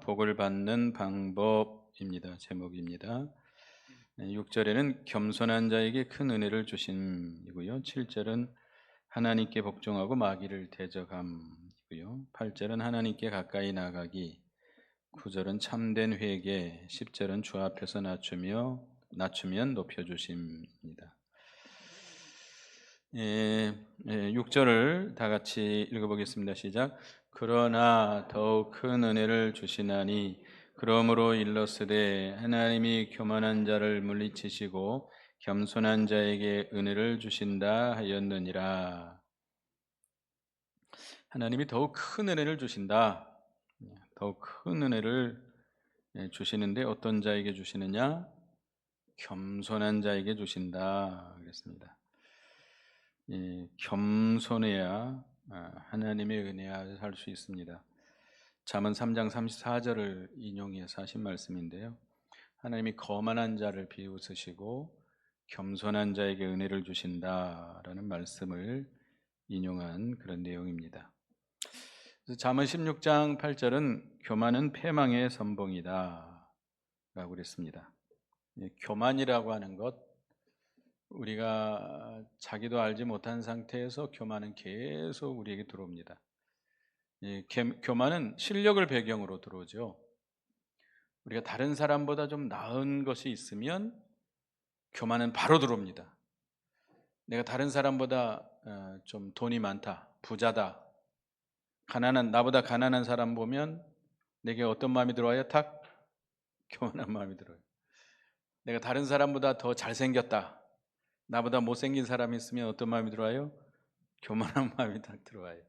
복을 받는 방법입니다. 제목입니다. 6절에는 겸손한 자에게 큰 은혜를 주심이고요. 7절은 하나님께 복종하고 마귀를 대적함이고요. 8절은 하나님께 가까이 나가기, 9절은 참된 회개, 10절은 주 앞에서 낮추면 높여주심입니다. 6절을 다 같이 읽어보겠습니다. 시작. 그러나 더욱 큰 은혜를 주시나니 그러므로 일렀으되 하나님이 교만한 자를 물리치시고 겸손한 자에게 은혜를 주신다 하였느니라. 하나님이 더욱 큰 은혜를 주신다. 더욱 큰 은혜를 주시는데 어떤 자에게 주시느냐? 겸손한 자에게 주신다 그랬습니다. 겸손해야 하나님의 은혜야 살 수 있습니다. 잠언 3장 34절을 인용해서 하신 말씀인데요. 하나님이 거만한 자를 비웃으시고 겸손한 자에게 은혜를 주신다라는 말씀을 인용한 그런 내용입니다. 잠언 16장 8절은 교만은 패망의 선봉이다 라고 그랬습니다. 교만이라고 하는 것, 우리가 자기도 알지 못한 상태에서 교만은 계속 우리에게 들어옵니다. 교만은 실력을 배경으로 들어오죠. 우리가 다른 사람보다 좀 나은 것이 있으면 교만은 바로 들어옵니다. 내가 다른 사람보다 좀 돈이 많다, 부자다, 나보다 가난한 사람 보면 내게 어떤 마음이 들어와요? 탁 교만한 마음이 들어요. 내가 다른 사람보다 더 잘생겼다, 나보다 못생긴 사람이 있으면 어떤 마음이 들어와요? 교만한 마음이 딱 들어와요.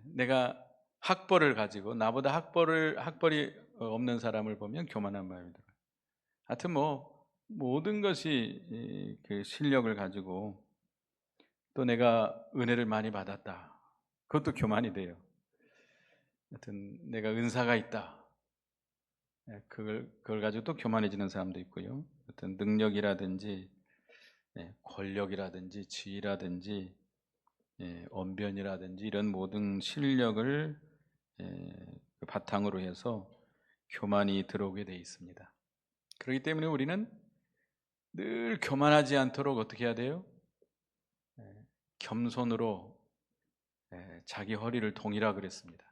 내가 학벌을 가지고 나보다 학벌이 없는 사람을 보면 교만한 마음이 들어요. 하여튼 모든 것이 그 실력을 가지고 또 내가 은혜를 많이 받았다, 그것도 교만이 돼요. 하여튼 내가 은사가 있다, 그걸 가지고 또 교만해지는 사람도 있고요. 어떤 능력이라든지 권력이라든지 지위라든지 언변이라든지 이런 모든 실력을 바탕으로 해서 교만이 들어오게 돼 있습니다. 그렇기 때문에 우리는 늘 교만하지 않도록 어떻게 해야 돼요? 겸손으로 자기 허리를 동이라 그랬습니다.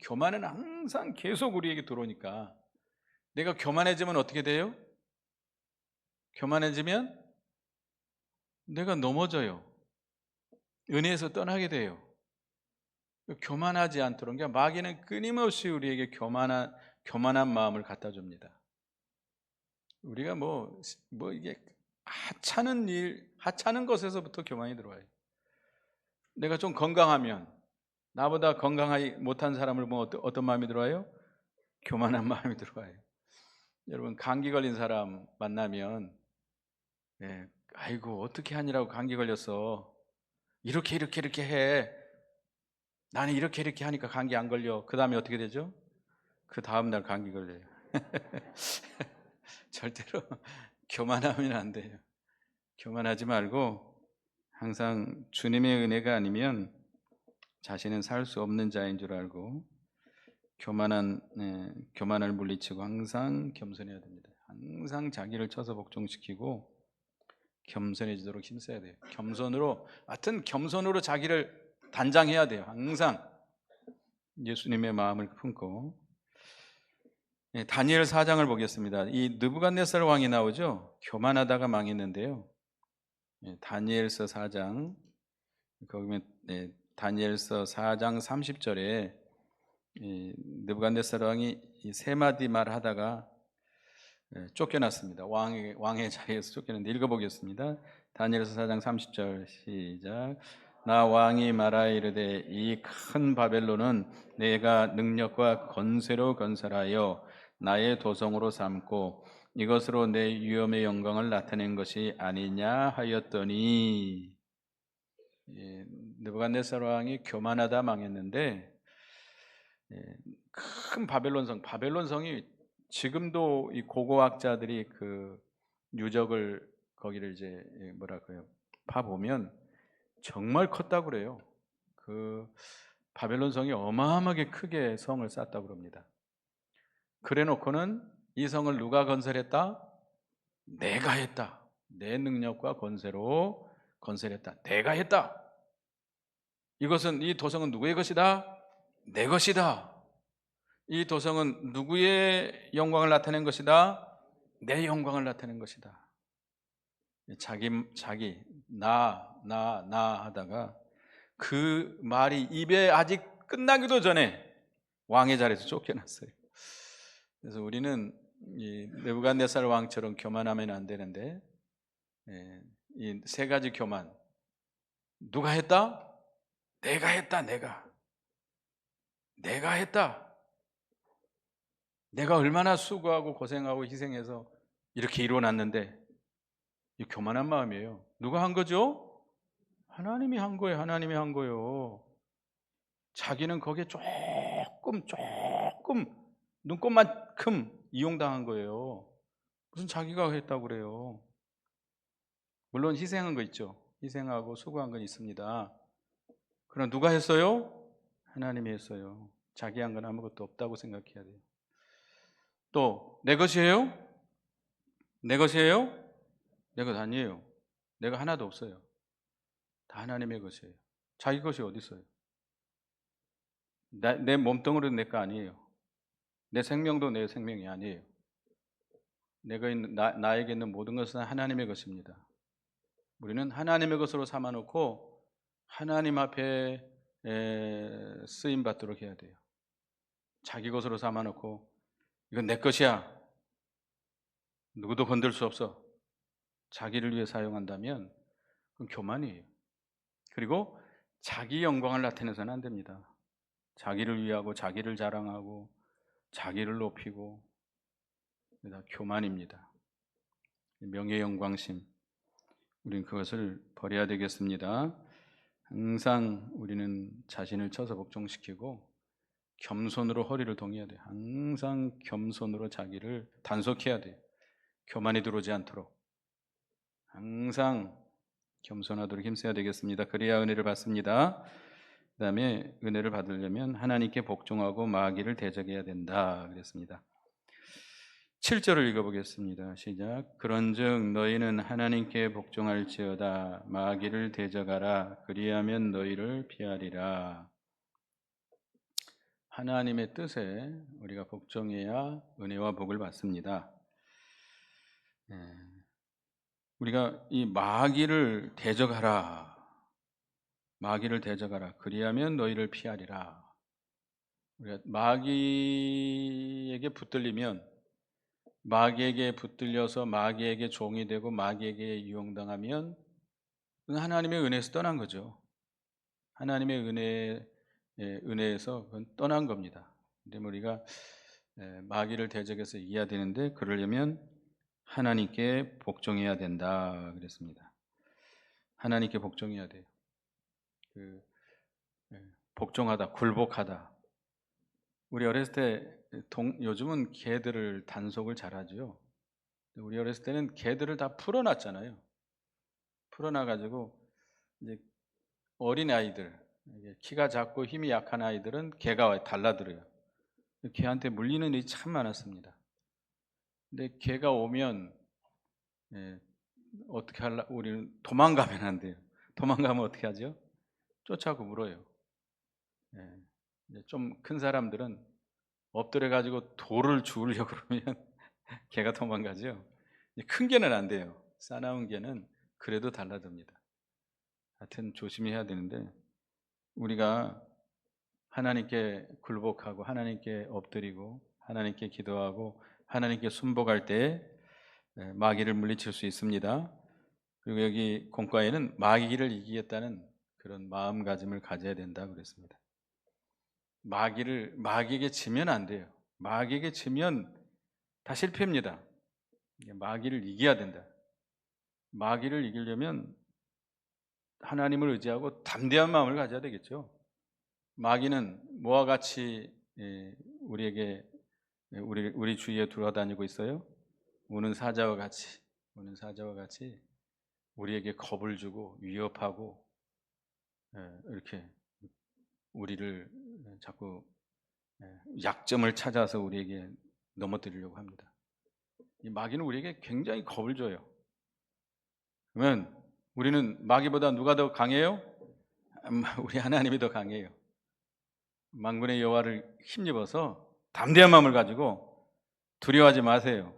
교만은 항상 계속 우리에게 들어오니까 내가 교만해지면 어떻게 돼요? 교만해지면 내가 넘어져요. 은혜에서 떠나게 돼요. 교만하지 않도록, 그러니까 마귀는 끊임없이 우리에게 교만한 마음을 갖다 줍니다. 우리가 이게 하찮은 것에서부터 교만이 들어와요. 내가 좀 건강하면 나보다 건강하지 못한 사람을 보면 어떤 마음이 들어와요? 교만한 마음이 들어와요. 여러분, 감기 걸린 사람 만나면 아이고 어떻게 하니라고 감기 걸렸어, 이렇게 해, 나는 이렇게 하니까 감기 안 걸려. 그 다음에 어떻게 되죠? 그 다음날 감기 걸려요. 절대로 교만하면 안 돼요. 교만하지 말고 항상 주님의 은혜가 아니면 자신은 살 수 없는 자인 줄 알고 교만을 물리치고 항상 겸손해야 됩니다. 항상 자기를 쳐서 복종시키고 겸손해지도록 힘써야 돼요. 겸손으로 자기를 단장해야 돼요. 항상 예수님의 마음을 품고. 다니엘 4장을 보겠습니다. 이 느부갓네살 왕이 나오죠. 교만하다가 망했는데요. 다니엘서 4장, 거기 다니엘서 4장 30절에 느부갓네살 왕이 세 마디 말하다가 쫓겨났습니다. 왕의 자리에서 쫓겨났는데 읽어보겠습니다. 다니엘서 4장 30절 시작. 나 왕이 말하이르되 이 큰 바벨론은 내가 능력과 권세로 건설하여 나의 도성으로 삼고 이것으로 내 위엄의 영광을 나타낸 것이 아니냐 하였더니, 느부갓네살 왕이 교만하다 망했는데 큰 바벨론성이 지금도 이 고고학자들이 그 유적을 거기를 이제 파 보면 정말 컸다고 그래요. 그 바벨론 성이 어마어마하게 크게 성을 쌓았다고 그럽니다. 그래 놓고는 이 성을 누가 건설했다? 내가 했다. 내 능력과 권세로 건설했다. 내가 했다. 이것은, 이 도성은 누구의 것이다? 내 것이다. 이 도성은 누구의 영광을 나타낸 것이다? 내 영광을 나타낸 것이다. 자기 나 하다가 그 말이 입에 아직 끝나기도 전에 왕의 자리에서 쫓겨났어요. 그래서 우리는 이 느부갓네살 왕처럼 교만하면 안 되는데, 이 세 가지 교만, 누가 했다? 내가 했다. 내가 했다. 내가 얼마나 수고하고 고생하고 희생해서 이렇게 이루어놨는데, 이 교만한 마음이에요. 누가 한 거죠? 하나님이 한 거예요. 하나님이 한 거예요. 자기는 거기에 조금 눈꼽만큼 이용당한 거예요. 무슨 자기가 했다고 그래요. 물론 희생한 거 있죠. 희생하고 수고한 건 있습니다. 그러나 누가 했어요? 하나님이 했어요. 자기 한 건 아무것도 없다고 생각해야 돼요. 또 내 것이에요? 내 것이에요? 내 것 아니에요. 내가 하나도 없어요. 다 하나님의 것이에요. 자기 것이 어디 있어요? 내 몸뚱어리도 내 거 아니에요. 내 생명도 내 생명이 아니에요. 나에게 있는 모든 것은 하나님의 것입니다. 우리는 하나님의 것으로 삼아놓고 하나님 앞에 쓰임 받도록 해야 돼요. 자기 것으로 삼아놓고 이건 내 것이야, 누구도 건들 수 없어, 자기를 위해 사용한다면 그건 교만이에요. 그리고 자기 영광을 나타내서는 안 됩니다. 자기를 위하고 자기를 자랑하고 자기를 높이고, 다 교만입니다. 명예 영광심, 우리는 그것을 버려야 되겠습니다. 항상 우리는 자신을 쳐서 복종시키고 겸손으로 허리를 동여야 돼요. 항상 겸손으로 자기를 단속해야 돼요. 교만이 들어오지 않도록 항상 겸손하도록 힘써야 되겠습니다. 그래야 은혜를 받습니다. 그 다음에 은혜를 받으려면 하나님께 복종하고 마귀를 대적해야 된다 그랬습니다. 7절을 읽어보겠습니다. 시작. 그런즉 너희는 하나님께 복종할지어다 마귀를 대적하라 그리하면 너희를 피하리라. 하나님의 뜻에 우리가 복종해야 은혜와 복을 받습니다. 우리가 이 마귀를 대적하라 그리하면 너희를 피하리라. 우리가 마귀에게 붙들려서 마귀에게 종이 되고 마귀에게 이용당하면 하나님의 은혜에서 떠난 거죠. 하나님의 은혜에서 그건 떠난 겁니다. 근데 우리가 마귀를 대적해서 이겨야 되는데, 그러려면 하나님께 복종해야 된다 그랬습니다. 하나님께 복종해야 돼요. 복종하다, 굴복하다. 우리 어렸을 때 요즘은 개들을 단속을 잘하죠. 우리 어렸을 때는 개들을 다 풀어놨잖아요. 풀어놔가지고 이제 어린 아이들, 키가 작고 힘이 약한 아이들은 개가 달라들어요. 개한테 물리는 일이 참 많았습니다. 근데 개가 오면 어떻게 우리는 도망가면 안 돼요. 도망가면 어떻게 하죠? 쫓아오고 물어요. 좀 큰 사람들은 엎드려가지고 돌을 주우려고 그러면 개가 도망가죠. 큰 개는 안 돼요. 싸나운 개는 그래도 달라듭니다. 하여튼 조심해야 되는데, 우리가 하나님께 굴복하고 하나님께 엎드리고 하나님께 기도하고 하나님께 순복할 때 마귀를 물리칠 수 있습니다. 그리고 여기 공과에는 마귀를 이기겠다는 그런 마음가짐을 가져야 된다고 그랬습니다. 마귀에게 지면 안 돼요. 마귀에게 지면 다 실패입니다. 마귀를 이겨야 된다. 마귀를 이기려면 하나님을 의지하고 담대한 마음을 가져야 되겠죠. 마귀는 뭐와 같이 우리 주위에 돌아다니고 있어요? 우는 사자와 같이 우리에게 겁을 주고 위협하고 이렇게 우리를 자꾸 약점을 찾아서 우리에게 넘어뜨리려고 합니다. 이 마귀는 우리에게 굉장히 겁을 줘요. 그러면 우리는 마귀보다 누가 더 강해요? 우리 하나님이 더 강해요. 만군의 여호와를 힘입어서 담대한 마음을 가지고 두려워하지 마세요.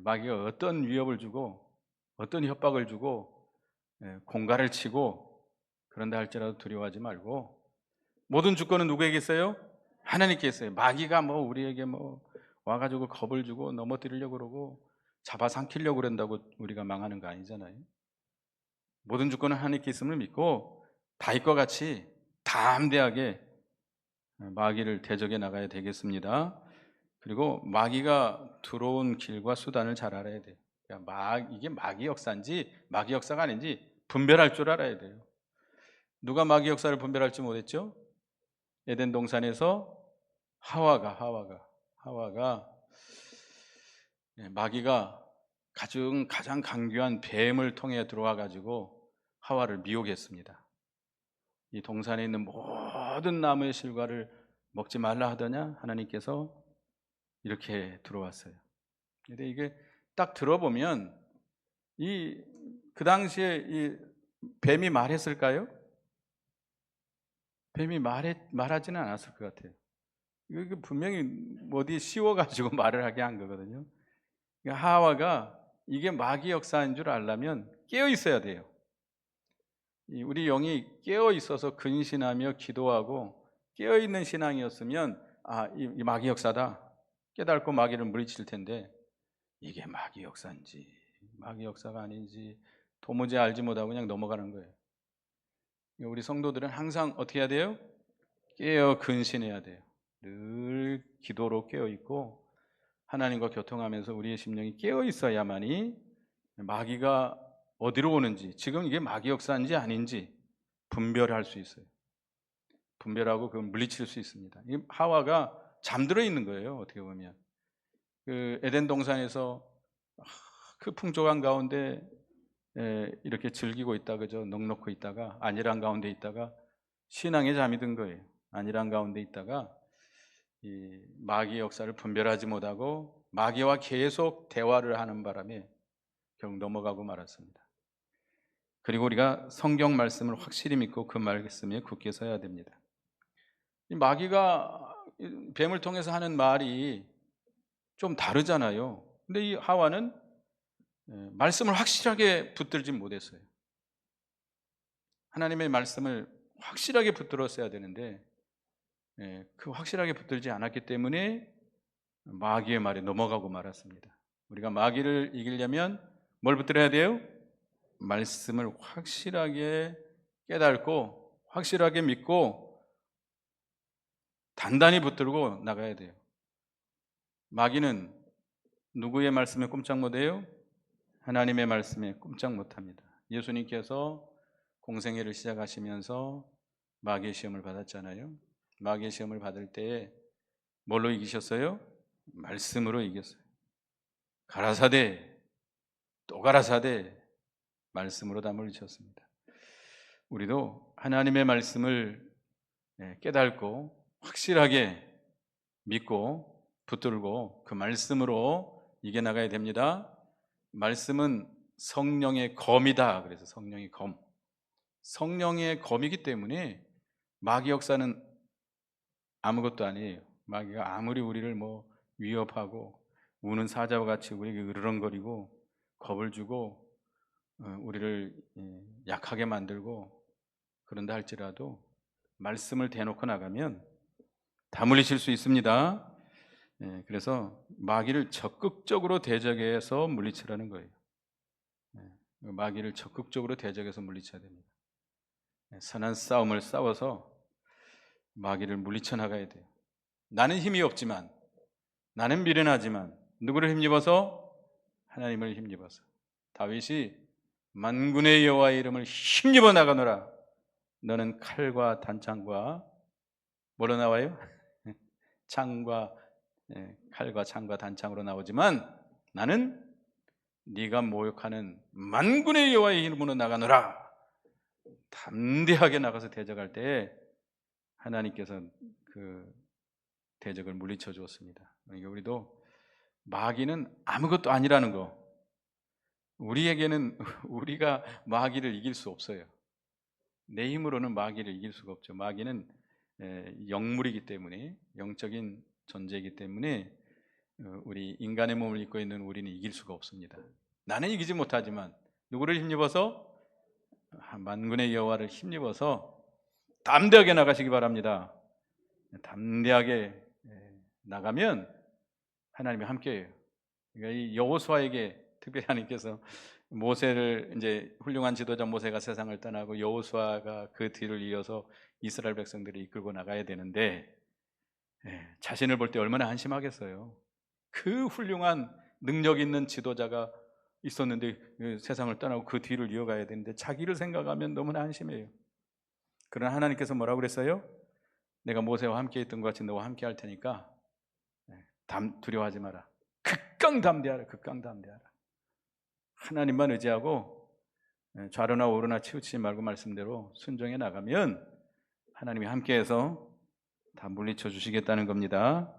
마귀가 어떤 위협을 주고 어떤 협박을 주고 공갈을 치고 그런다 할지라도 두려워하지 말고, 모든 주권은 누구에게 있어요? 하나님께 있어요. 마귀가 우리에게 와가지고 겁을 주고 넘어뜨리려고 그러고 잡아삼키려고 그런다고 우리가 망하는 거 아니잖아요. 모든 주권은 하나님께 있음을 믿고 다윗과 같이 담대하게 마귀를 대적해 나가야 되겠습니다. 그리고 마귀가 들어온 길과 수단을 잘 알아야 돼요. 이게 마귀 역사인지 마귀 역사가 아닌지 분별할 줄 알아야 돼요. 누가 마귀 역사를 분별할지 못했죠? 에덴 동산에서 하와가 마귀가 가장 강교한 뱀을 통해 들어와 가지고 하와를 미혹했습니다. 이 동산에 있는 모든 나무의 실과를 먹지 말라 하더냐? 하나님께서 이렇게 들어왔어요. 근데 이게 딱 들어보면 그 당시에 이 뱀이 말했을까요? 뱀이 말하지는 않았을 것 같아요. 이거 분명히 어디 씌워가지고 말을 하게 한 거거든요. 그러니까 하와가 이게 마귀 역사인 줄 알려면 깨어 있어야 돼요. 우리 영이 깨어 있어서 근신하며 기도하고 깨어 있는 신앙이었으면 이 마귀 역사다 깨닫고 마귀를 물리칠 텐데, 이게 마귀 역사인지 마귀 역사가 아닌지 도무지 알지 못하고 그냥 넘어가는 거예요. 우리 성도들은 항상 어떻게 해야 돼요? 깨어 근신해야 돼요. 늘 기도로 깨어 있고 하나님과 교통하면서 우리의 심령이 깨어 있어야만이 마귀가 어디로 오는지, 지금 이게 마귀 역사인지 아닌지 분별할 수 있어요. 분별하고 그걸 물리칠 수 있습니다. 하와가 잠들어 있는 거예요. 어떻게 보면 그 에덴 동산에서 그 풍족한 가운데 이렇게 즐기고 있다, 그죠? 넉넉히 있다가 안일한 가운데 있다가 신앙에 잠이 든 거예요. 안일한 가운데 있다가 이 마귀 역사를 분별하지 못하고 마귀와 계속 대화를 하는 바람에 결국 넘어가고 말았습니다. 그리고 우리가 성경 말씀을 확실히 믿고 그 말씀에 굳게 서야 됩니다. 이 마귀가 뱀을 통해서 하는 말이 좀 다르잖아요. 근데 이 하와는 말씀을 확실하게 붙들지 못했어요. 하나님의 말씀을 확실하게 붙들었어야 되는데 그 확실하게 붙들지 않았기 때문에 마귀의 말에 넘어가고 말았습니다. 우리가 마귀를 이기려면 뭘 붙들어야 돼요? 말씀을 확실하게 깨닫고 확실하게 믿고 단단히 붙들고 나가야 돼요. 마귀는 누구의 말씀에 꼼짝 못해요? 하나님의 말씀에 꼼짝 못합니다. 예수님께서 공생애를 시작하시면서 마귀의 시험을 받았잖아요. 마귀의 시험을 받을 때 뭘로 이기셨어요? 말씀으로 이겼어요. 가라사대 또 가라사대 말씀으로 다 물리쳤습니다. 우리도 하나님의 말씀을 깨닫고 확실하게 믿고 붙들고 그 말씀으로 이겨나가야 됩니다. 말씀은 성령의 검이다. 그래서 성령의 검, 성령의 검이기 때문에 마귀 역사는 아무것도 아니에요. 마귀가 아무리 우리를 위협하고 우는 사자와 같이 우리에게 으르렁거리고 겁을 주고 우리를 약하게 만들고 그런다 할지라도 말씀을 대놓고 나가면 다 물리칠 수 있습니다. 그래서 마귀를 적극적으로 대적해서 물리치라는 거예요. 마귀를 적극적으로 대적해서 물리쳐야 됩니다. 선한 싸움을 싸워서 마귀를 물리쳐 나가야 돼요. 나는 힘이 없지만, 나는 미련하지만 누구를 힘입어서? 하나님을 힘입어서. 다윗이 만군의 여호와의 이름을 힘입어 나가노라. 너는 칼과 단창과 뭐로 나와요? 칼과 창과 단창으로 나오지만 나는 네가 모욕하는 만군의 여호와의 이름으로 나가노라. 담대하게 나가서 대적할 때 하나님께서 그 대적을 물리쳐 주었습니다. 그러니까 우리도 마귀는 아무것도 아니라는 거, 우리에게는 우리가 마귀를 이길 수 없어요. 내 힘으로는 마귀를 이길 수가 없죠. 마귀는 영물이기 때문에, 영적인 존재이기 때문에 우리 인간의 몸을 입고 있는 우리는 이길 수가 없습니다. 나는 이기지 못하지만 누구를 힘입어서? 만군의 여호와를 힘입어서 담대하게 나가시기 바랍니다. 담대하게 나가면 하나님이 함께해요. 그러니까 이 여호수아에게 특별히 하나님께서 모세를, 이제 훌륭한 지도자 모세가 세상을 떠나고 여호수아가 그 뒤를 이어서 이스라엘 백성들이 이끌고 나가야 되는데, 자신을 볼 때 얼마나 한심하겠어요. 그 훌륭한 능력 있는 지도자가 있었는데 세상을 떠나고 그 뒤를 이어가야 되는데 자기를 생각하면 너무나 한심해요. 그러나 하나님께서 뭐라고 그랬어요? 내가 모세와 함께 있던 것 같이 너와 함께 할 테니까 두려워하지 마라. 극강담대하라. 극강담대하라. 하나님만 의지하고 좌로나 우로나 치우치지 말고 말씀대로 순종해 나가면 하나님이 함께해서 다 물리쳐 주시겠다는 겁니다.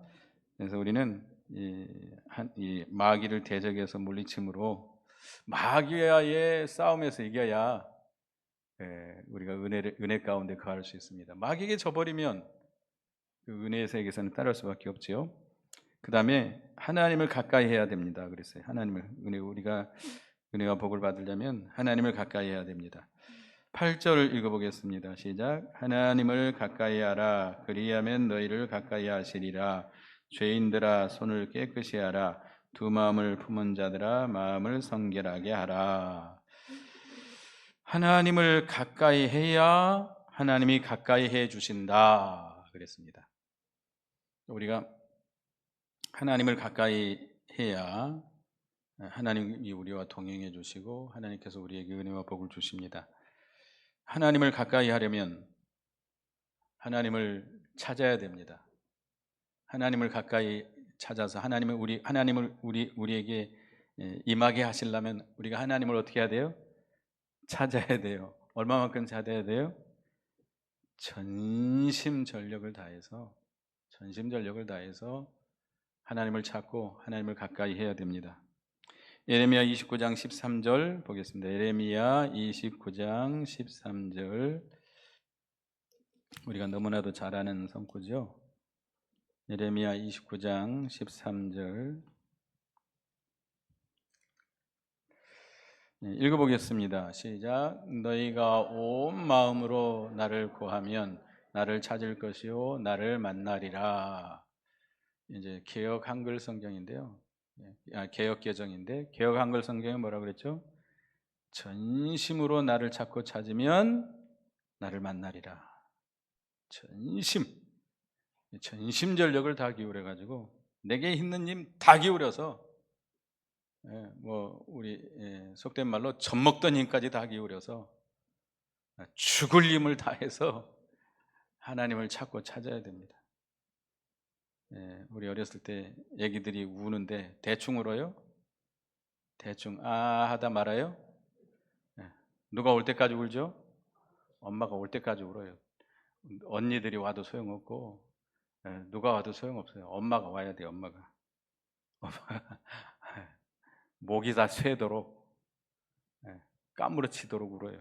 그래서 우리는 이 마귀를 대적해서 물리침으로 마귀와의 싸움에서 이겨야 우리가 은혜 가운데 거할 수 있습니다. 마귀에게 져버리면 그 은혜의 세계에서는 따를 수밖에 없지요. 그 다음에 하나님을 가까이 해야 됩니다. 그랬어요. 하나님을, 우리가 은혜와 복을 받으려면 하나님을 가까이 해야 됩니다. 8절을 읽어보겠습니다. 시작. 하나님을 가까이 하라. 그리하면 너희를 가까이 하시리라. 죄인들아 손을 깨끗이 하라. 두 마음을 품은 자들아 마음을 성결하게 하라. 하나님을 가까이 해야 하나님이 가까이 해 주신다 그랬습니다. 우리가 하나님을 가까이 해야 하나님이 우리와 동행해 주시고 하나님께서 우리에게 은혜와 복을 주십니다. 하나님을 가까이 하려면 하나님을 찾아야 됩니다. 하나님을 가까이 찾아서 하나님을 우리에게 임하게 하시려면 우리가 하나님을 어떻게 해야 돼요? 찾아야 돼요. 얼마만큼 찾아야 돼요? 전심전력을 다해서 하나님을 찾고 하나님을 가까이 해야 됩니다. 예레미야 29장 13절 보겠습니다. 예레미야 29장 13절, 우리가 너무나도 잘 아는 성구죠. 예레미야 29장 13절 읽어보겠습니다. 시작. 너희가 온 마음으로 나를 구하면 나를 찾을 것이요 나를 만나리라. 이제 개역 한글 성경인데요. 개역 개정인데 개역 한글 성경에 뭐라 그랬죠? 전심으로 나를 찾고 찾으면 나를 만나리라. 전심전력을 다 기울여 가지고 내게 있는 힘 다 기울여서 우리 속된 말로 젖먹던 힘까지 다 기울여서 죽을 힘을 다해서 하나님을 찾고 찾아야 됩니다. 우리 어렸을 때 애기들이 우는데 대충 울어요? 대충 아 하다 말아요? 누가 올 때까지 울죠? 엄마가 올 때까지 울어요. 언니들이 와도 소용없고 누가 와도 소용없어요. 엄마가 와야 돼요. 엄마가 목이 다 쇠도록 까무러치도록 울어요.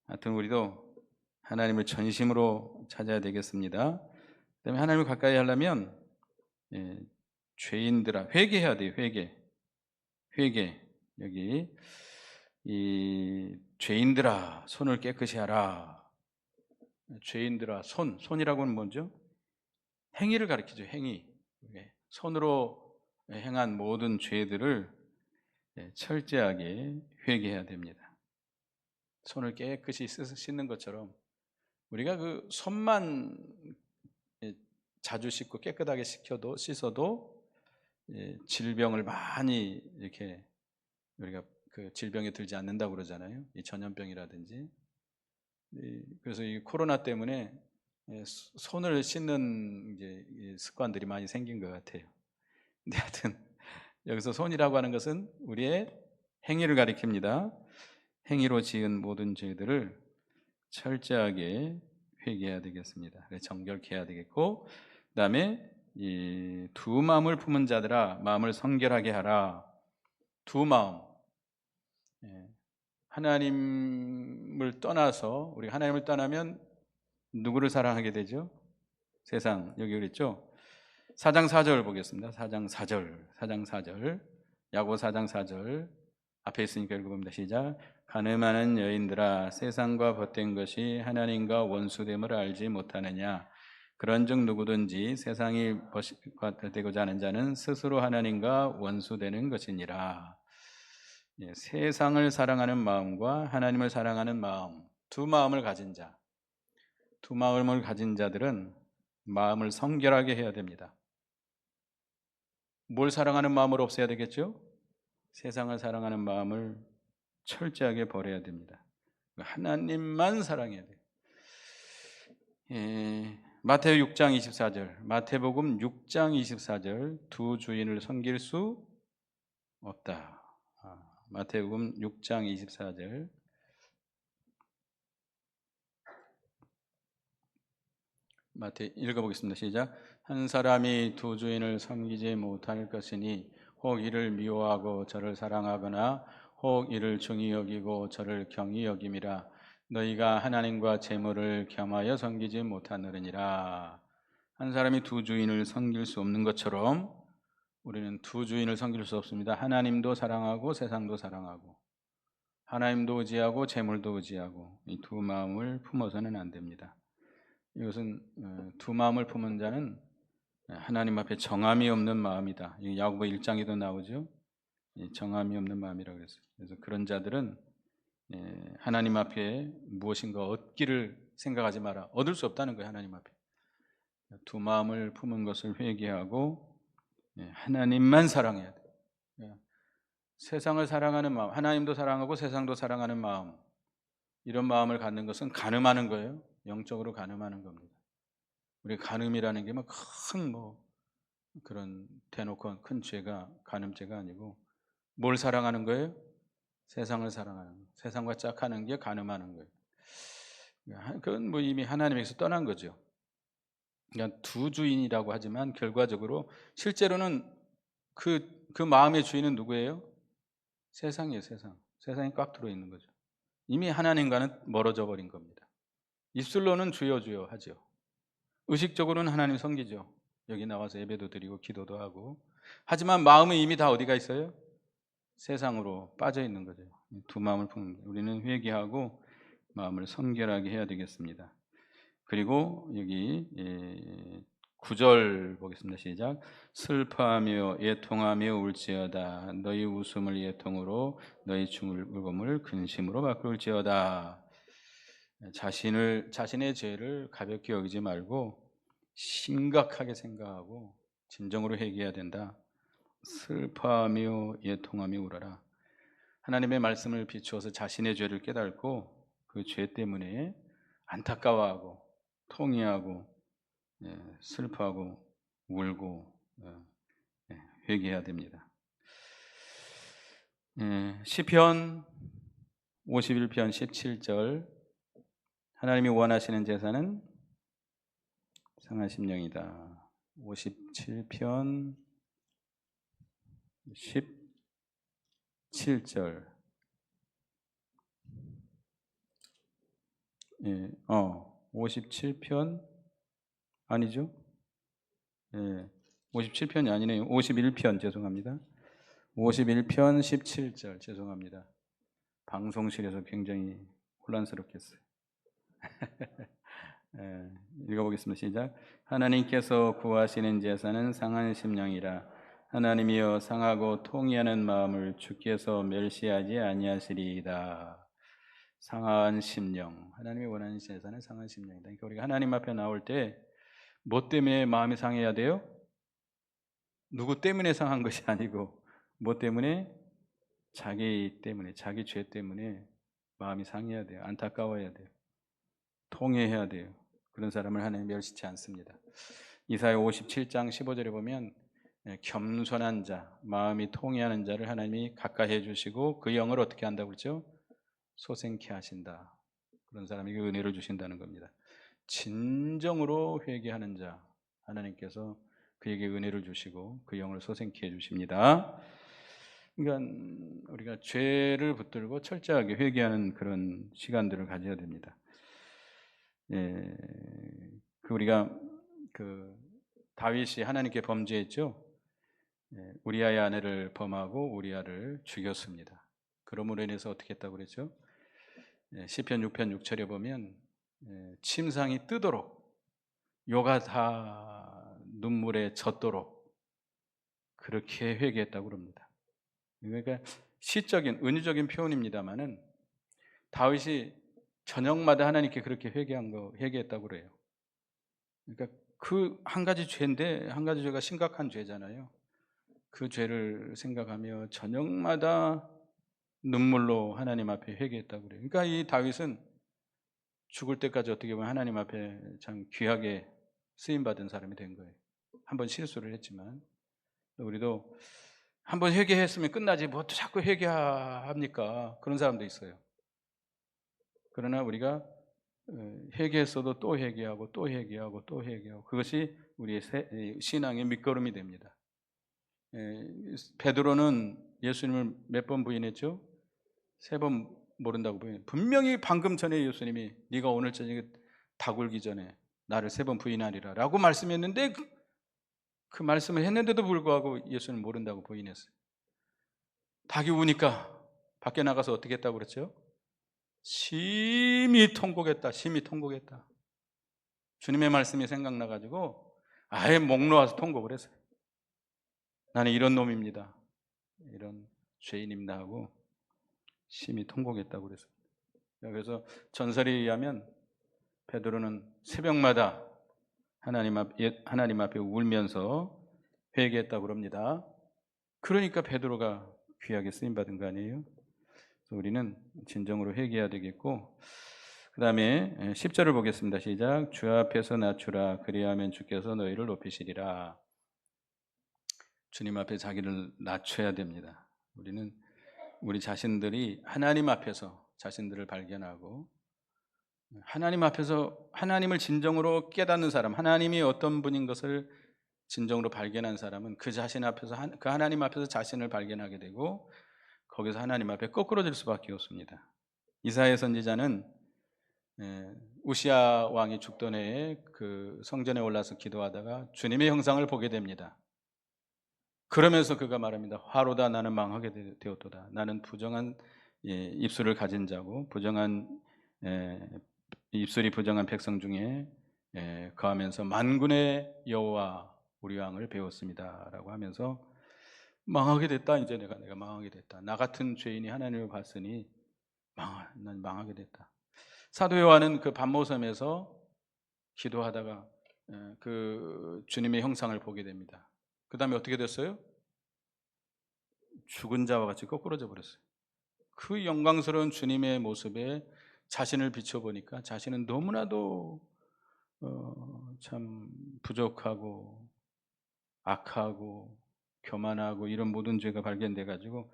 하여튼 우리도 하나님을 전심으로 찾아야 되겠습니다. 그다음에 하나님을 가까이 하려면 죄인들아 회개해야 돼요. 회개. 여기 이 죄인들아 손을 깨끗이 하라. 죄인들아 손이라고는 뭐죠? 행위를 가리키죠. 행위. 손으로 행한 모든 죄들을 철저하게 회개해야 됩니다. 손을 깨끗이 씻는 것처럼 우리가 그 손만 자주 씻고 깨끗하게 씻어도 질병을 많이 이렇게 우리가 그 질병에 들지 않는다고 그러잖아요. 이 전염병이라든지. 그래서 이 코로나 때문에 손을 씻는 이제 습관들이 많이 생긴 것 같아요. 근데 하여튼 여기서 손이라고 하는 것은 우리의 행위를 가리킵니다. 행위로 지은 모든 죄들을 철저하게 회개해야 되겠습니다. 정결케 해야 되겠고, 그다음에 이 두 마음을 품은 자들아 마음을 성결하게 하라. 두 마음. 예. 하나님을 떠나서 우리가 하나님을 떠나면 누구를 사랑하게 되죠? 세상. 여기 그랬죠? 4장 4절 보겠습니다. 4장 4절. 4장 4절. 야고보 4장 4절. 앞에 있으니까 읽어봅니다. 시작. 가늠하는 여인들아 세상과 벗된 것이 하나님과 원수됨을 알지 못하느냐. 그런즉 누구든지 세상이 되고자 하는 자는 스스로 하나님과 원수되는 것이니라. 예, 세상을 사랑하는 마음과 하나님을 사랑하는 마음, 두 마음을 가진 자, 두 마음을 가진 자들은 마음을 성결하게 해야 됩니다. 뭘 사랑하는 마음을 없애야 되겠죠? 세상을 사랑하는 마음을 철저하게 버려야 됩니다. 하나님만 사랑해야 돼요. 예, 마태복음 6장 24절, 마태복음 6장 24절, 두 주인을 섬길 수 없다. 마태복음 6장 24절. 마태 읽어보겠습니다. 시작. 한 사람이 두 주인을 섬기지 못할 것이니 혹 이를 미워하고 저를 사랑하거나 혹 이를 중히 여기고 저를 경히 여김이라. 너희가 하나님과 재물을 겸하여 섬기지 못하느니라. 한 사람이 두 주인을 섬길 수 없는 것처럼 우리는 두 주인을 섬길 수 없습니다. 하나님도 사랑하고 세상도 사랑하고 하나님도 의지하고 재물도 의지하고 이 두 마음을 품어서는 안 됩니다. 이것은 두 마음을 품은 자는 하나님 앞에 정함이 없는 마음이다. 야고보 1장에도 나오죠. 정함이 없는 마음이라고 그랬어요. 그래서 그런 자들은 하나님 앞에 무엇인가 얻기를 생각하지 마라. 얻을 수 없다는 거예요. 하나님 앞에. 두 마음을 품은 것을 회개하고 하나님만 사랑해야 돼요. 세상을 사랑하는 마음, 하나님도 사랑하고 세상도 사랑하는 마음, 이런 마음을 갖는 것은 간음하는 거예요. 영적으로 간음하는 겁니다. 우리 간음이라는 게 막 큰 그런 대놓고 큰 죄가 간음죄가 아니고 뭘 사랑하는 거예요? 세상을 사랑하는 거예요. 세상과 짝하는 게 간음하는 거예요. 그건 이미 하나님에서 떠난 거죠. 그러니까 두 주인이라고 하지만 결과적으로 실제로는 그 마음의 주인은 누구예요? 세상이에요. 세상이 꽉 들어 있는 거죠. 이미 하나님과는 멀어져 버린 겁니다. 입술로는 주여 주여 하죠. 의식적으로는 하나님 섬기죠. 여기 나와서 예배도 드리고 기도도 하고. 하지만 마음은 이미 다 어디가 있어요? 세상으로 빠져 있는 거죠. 두 마음을 품는 거예요. 우리는 회개하고 마음을 성결하게 해야 되겠습니다. 그리고 여기 9절 보겠습니다. 시작. 슬퍼하며 애통하며 울지어다. 너희 웃음을 애통으로 너희 울음을 근심으로 바꿀지어다. 자신의 죄를 가볍게 여기지 말고 심각하게 생각하고 진정으로 회개해야 된다. 슬퍼하며 애통하며 울어라. 하나님의 말씀을 비추어서 자신의 죄를 깨닫고 그 죄 때문에 안타까워하고 통회하고 슬퍼하고 울고 회개해야 됩니다. 시편 51편 17절 하나님이 원하시는 제사는 상한 심령이다. 57편 17절 57편 아니죠? 57편이 아니네요. 51편 죄송합니다. 51편 17절 죄송합니다. 방송실에서 굉장히 혼란스럽겠어요. 읽어보겠습니다. 시작. 하나님께서 구하시는 제사는 상한 심령이라. 하나님이여 상하고 통회하는 마음을 주께서 멸시하지 아니하시리이다. 상한 심령. 하나님이 원하는 제사는 상한 심령이다. 그러니까 우리가 하나님 앞에 나올 때 뭐 때문에 마음이 상해야 돼요? 누구 때문에 상한 것이 아니고 뭐 때문에? 자기 때문에, 자기 죄 때문에 마음이 상해야 돼요. 안타까워야 돼요. 통회해야 돼요. 그런 사람을 하나님 멸시치 않습니다. 이사야 57장 15절에 보면 겸손한 자, 마음이 통회하는 자를 하나님이 가까이 해주시고 그 영을 어떻게 한다고 그러죠? 소생케 하신다. 그런 사람에게 은혜를 주신다는 겁니다. 진정으로 회개하는 자 하나님께서 그에게 은혜를 주시고 그 영을 소생케 해 주십니다. 그러니까 우리가 죄를 붙들고 철저하게 회개하는 그런 시간들을 가져야 됩니다. 예, 우리가 그 다윗이 하나님께 범죄했죠. 예, 우리아의 아내를 범하고 우리아를 죽였습니다. 그러므로 인해서 어떻게 했다고 그랬죠? 예, 시편 6편 6절에 보면 침상이 뜨도록 요가 다 눈물에 젖도록 그렇게 회개했다고 그럽니다. 그러니까 시적인 은유적인 표현입니다만은 다윗이 저녁마다 하나님께 그렇게 회개했다고 그래요. 그러니까 그 한 가지 죄인데 한 가지 죄가 심각한 죄잖아요. 그 죄를 생각하며 저녁마다 눈물로 하나님 앞에 회개했다고 그래요. 그러니까 이 다윗은 죽을 때까지 어떻게 보면 하나님 앞에 참 귀하게 쓰임 받은 사람이 된 거예요. 한번 실수를 했지만 우리도 한번 회개했으면 끝나지 뭐 또 자꾸 회개합니까? 그런 사람도 있어요. 그러나 우리가 회개했어도 또 회개하고 또 회개하고 또 회개하고 그것이 우리의 신앙의 밑거름이 됩니다. 베드로는 예수님을 몇 번 부인했죠? 3번 모른다고 부인했어요. 분명히 방금 전에 예수님이 네가 오늘 저녁에 다 굴기 전에 나를 3번 부인하리라 라고 말씀했는데 그 말씀을 했는데도 불구하고 예수는 모른다고 부인했어요. 닭이 우니까 밖에 나가서 어떻게 했다고 그랬죠? 심히 통곡했다. 심히 통곡했다. 주님의 말씀이 생각나가지고 아예 목 놓아서 통곡을 했어요. 나는 이런 놈입니다. 이런 죄인입니다 하고 심히 통곡했다고 그랬어요. 그래서 전설에 의하면 베드로는 새벽마다 하나님 앞에 울면서 회개했다고 합니다. 그러니까 베드로가 귀하게 쓰임 받은 거 아니에요? 그래서 우리는 진정으로 회개해야 되겠고, 그 다음에 10절을 보겠습니다. 시작. 주 앞에서 낮추라. 그리하면 주께서 너희를 높이시리라. 주님 앞에 자기를 낮춰야 됩니다. 우리는 우리 자신들이 하나님 앞에서 자신들을 발견하고 하나님 앞에서 하나님을 진정으로 깨닫는 사람, 하나님이 어떤 분인 것을 진정으로 발견한 사람은 그 자신 앞에서 그 하나님 앞에서 자신을 발견하게 되고 거기서 하나님 앞에 거꾸러질 수밖에 없습니다. 이사야 선지자는 우시아 왕이 죽던 해에 그 성전에 올라서 기도하다가 주님의 형상을 보게 됩니다. 그러면서 그가 말합니다. 화로다 나는 망하게 되었도다. 나는 부정한 입술을 가진 자고 입술이 부정한 백성 중에 거하면서 만군의 여호와 우리 왕을 배웠습니다 라고 하면서 망하게 됐다. 이제 내가 망하게 됐다. 나 같은 죄인이 하나님을 봤으니 난 망하게 됐다. 사도 요한은 그 반모섬에서 기도하다가 그 주님의 형상을 보게 됩니다. 그 다음에 어떻게 됐어요? 죽은 자와 같이 거꾸러져 버렸어요. 그 영광스러운 주님의 모습에 자신을 비춰보니까 자신은 너무나도 참 부족하고 악하고 교만하고 이런 모든 죄가 발견돼 가지고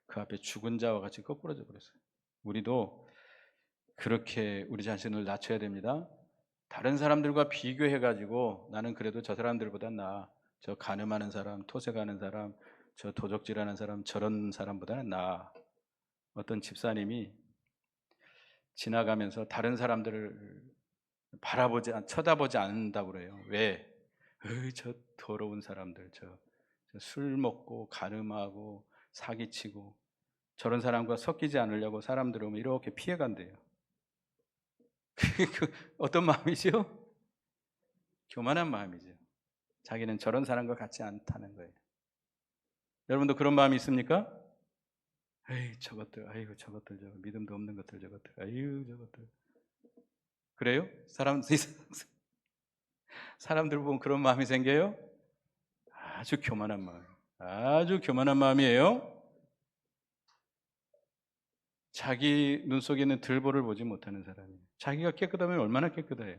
그 앞에 죽은 자와 같이 거꾸러져 버렸어요. 우리도 그렇게 우리 자신을 낮춰야 됩니다. 다른 사람들과 비교해 가지고 나는 그래도 저 사람들보다 나아. 저 간음하는 사람, 토색하는 사람, 저 도적질하는 사람, 저런 사람보다는 나아. 어떤 집사님이 지나가면서 다른 사람들을 쳐다보지 않는다고 그래요. 왜? 저 더러운 사람들, 저 술 먹고 간음하고 사기치고 저런 사람과 섞이지 않으려고 사람들 오면 이렇게 피해간대요. 어떤 마음이죠? 교만한 마음이죠. 자기는 저런 사람과 같지 않다는 거예요. 여러분도 그런 마음이 있습니까? 에이 저것들, 아이고 저것들, 저거 믿음도 없는 것들, 저것들, 아이고 저것들. 그래요? 사람들 보면 그런 마음이 생겨요? 아주 교만한 마음, 아주 교만한 마음이에요. 자기 눈 속에 있는 들보를 보지 못하는 사람이에요. 자기가 깨끗하면 얼마나 깨끗해요?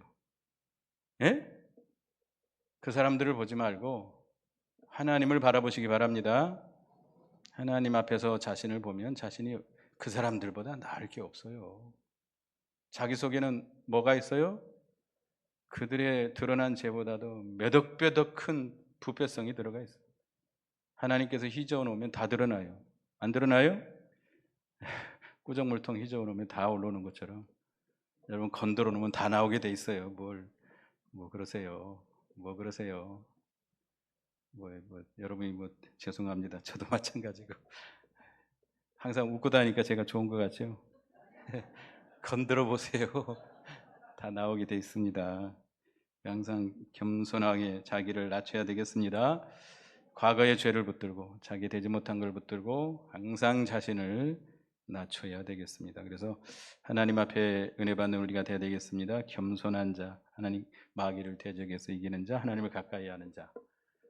예? 그 사람들을 보지 말고 하나님을 바라보시기 바랍니다. 하나님 앞에서 자신을 보면 자신이 그 사람들보다 나을 게 없어요. 자기 속에는 뭐가 있어요? 그들의 드러난 죄보다도 몇 억 배 더 큰 부패성이 들어가 있어요. 하나님께서 휘저어 놓으면 다 드러나요. 안 드러나요? 꾸정물통 휘저어 놓으면 다 올라오는 것처럼 여러분 건드려 놓으면 다 나오게 돼 있어요. 뭐 그러세요. 뭐 그러세요. 여러분이 죄송합니다. 저도 마찬가지고 항상 웃고 다니까 제가 좋은 것 같죠? 건드려 보세요. 다 나오게 돼 있습니다. 항상 겸손하게 자기를 낮춰야 되겠습니다. 과거의 죄를 붙들고 자기 되지 못한 걸 붙들고 항상 자신을 낮춰야 되겠습니다. 그래서 하나님 앞에 은혜 받는 우리가 되어야 되겠습니다. 겸손한 자, 하나님 마귀를 대적해서 이기는 자, 하나님을 가까이 하는 자,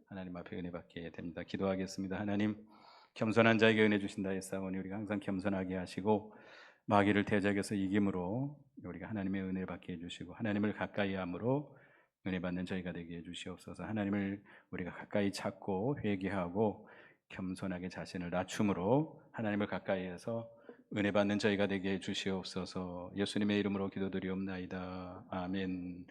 하나님 앞에 은혜 받게 됩니다. 기도하겠습니다. 하나님, 겸손한 자에게 은혜 주신다 했사오니 우리가 항상 겸손하게 하시고 마귀를 대적해서 이김으로 우리가 하나님의 은혜 받게 해주시고 하나님을 가까이 함으로 은혜 받는 저희가 되게 해주시옵소서. 하나님을 우리가 가까이 찾고 회개하고 겸손하게 자신을 낮춤으로 하나님을 가까이해서 은혜 받는 저희가 되게 해주시옵소서. 예수님의 이름으로 기도드리옵나이다. 아멘.